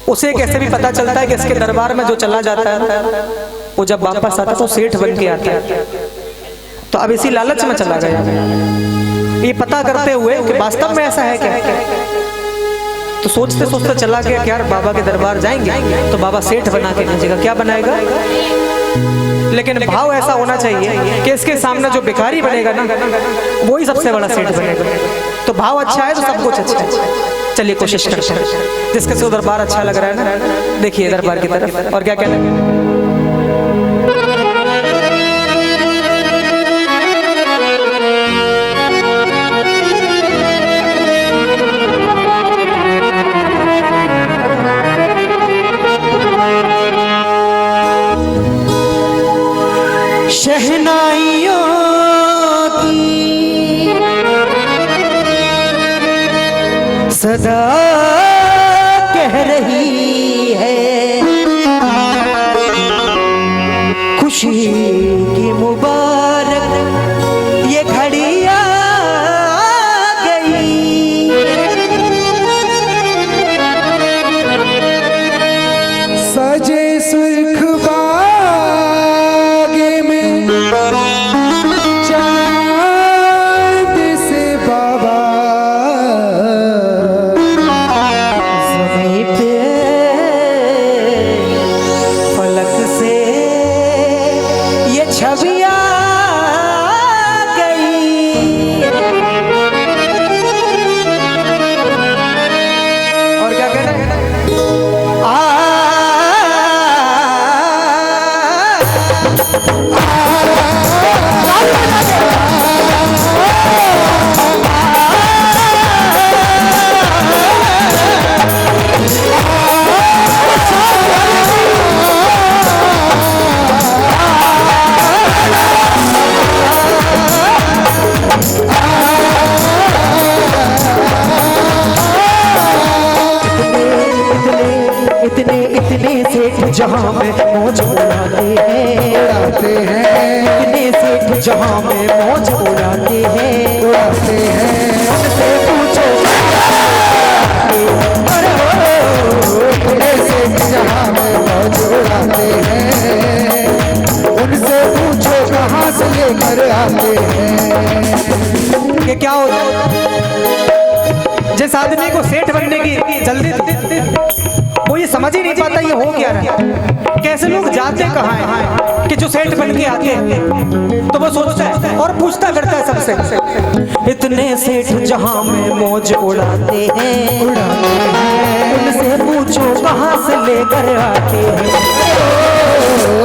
उसे कैसे भी पता चलता है कि इसके दरबार में जो चला जाता है वो जब वापस आता तो सेठ बन के आता है। तो अब इसी लालच में चला गया, ये पता करते हुए कि वास्तव में ऐसा है क्या। तो सोचते सोचते चला गया कि यार बाबा के दरबार जाएंगे तो बाबा सेठ बना के भेजेगा। क्या बनाएगा? लेकिन भाव ऐसा होना चाहिए कि इसके सामने जो भिखारी बनेगा ना वही सबसे बड़ा सेठ बनेगा। तो भाव अच्छा है तो सब कुछ अच्छा है। चलिए कोशिश करते हैं। जिसके से दरबार अच्छा लग रहा है ना, देखिए दरबार की तरफ। और क्या कहना है? शहनाइयों की सदा कह रही है, खुशी की मुबारक ये घड़ी आ गई। सजे सुर्ख जहाँ में मौज उड़ाते हैं, इतने सेठ जहाँ में मौज उड़ाते हैं, उनसे पूछो इतने सेठ जहाँ में मौज उड़ाते हैं, उनसे पूछो कहाँ से लेकर आते हैं। कि क्या होता जिस आदमी को सेठ बनने की जल्दी वो ये समझ ही नहीं पाता ये हो क्या रहा है। कैसे लोग जाते कहाँ हैं कि जो सेठ बन के आते हैं तो वो सोचता है और पूछता करता है सबसे। इतने सेठ जहाँ में मौज उड़ाते हैं, उनसे पूछो कहाँ से लेकर आते हैं।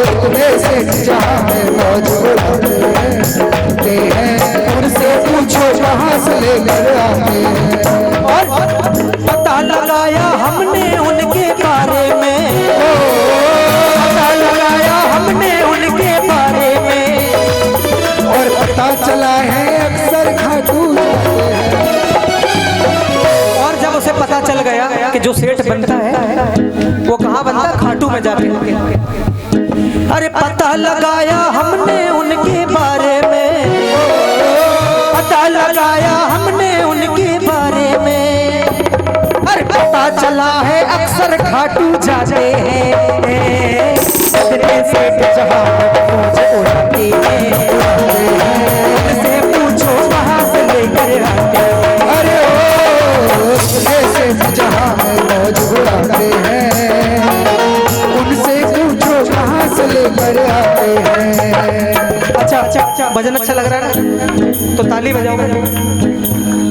इतने सेठ जहाँ में मौज उड़ाते हैं, उनसे पूछो कहाँ से लेकर आते हैं। और पता लगाया हमने उनके बारे में, पता लगाया हमने उनके बारे में, और पता चला है अक्सर खाटू जाते हैं। और जब उसे पता चल गया कि जो सेठ बनता है वो कहाँ बनता है? खाटू में जाके। अरे पता लगाया हमने उनके बारे में, पता लगाया हमने उनके बारे में, अरे पता चला है अक्सर खाटू जाते हैं। इतने सेठ जहाँ मौज उड़ाते हैं, उनसे पूछो कहाँ से लेकर आते हैं। अरे ओ इतने सेठ जहाँ मौज उड़ाते हैं, उनसे पूछो कहाँ से लेकर आते हैं। अच्छा भजन अच्छा लग रहा है ना तो ताली बजाओ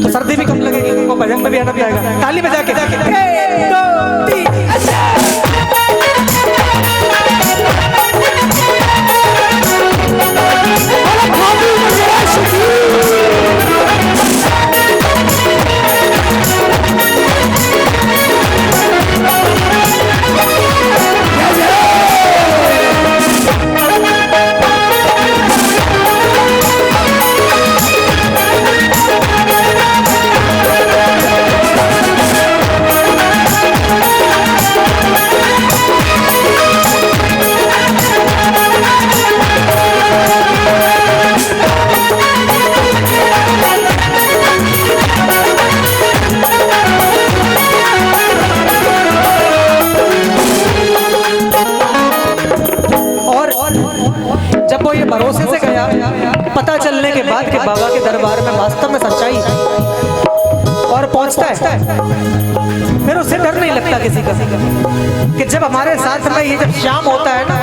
तो सर्दी भी कम लगेगी और भजन में भी आनंद आएगा। ताली बजा के 1 2 3 अच्छा वास्तव में सच्चाई और पहुंचता है, फिर उससे डर नहीं लगता किसी का कि जब हमारे साथ में ये जब शाम होता है ना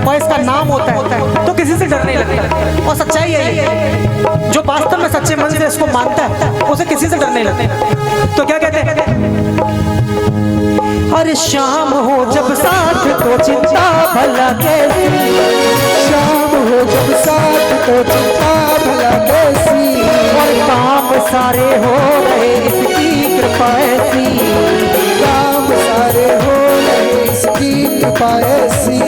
और इसका नाम होता है तो किसी से डर नहीं लगता। और सच्चाई है, जो वास्तव में सच्चे मन से इसको मानता है उसे किसी से डर नहीं लगता। तो क्या कहते हैं, अरे शाम हो जब साथ तो चिंता भला कैसी, शाम हो जब साथ तो चिंता भला कैसी, और काम सारे हो रहे इसकी कृपा ऐसी, काम सारे हो रहे इसकी कृपा ऐसी।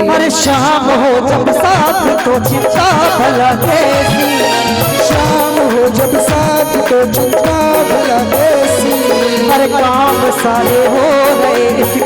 अरे शाम हो जब साथ तो चिंता भला कैसी, शाम हो जब साथ तो चिंता भला कैसी, हर काम सारे हो रहे इसकी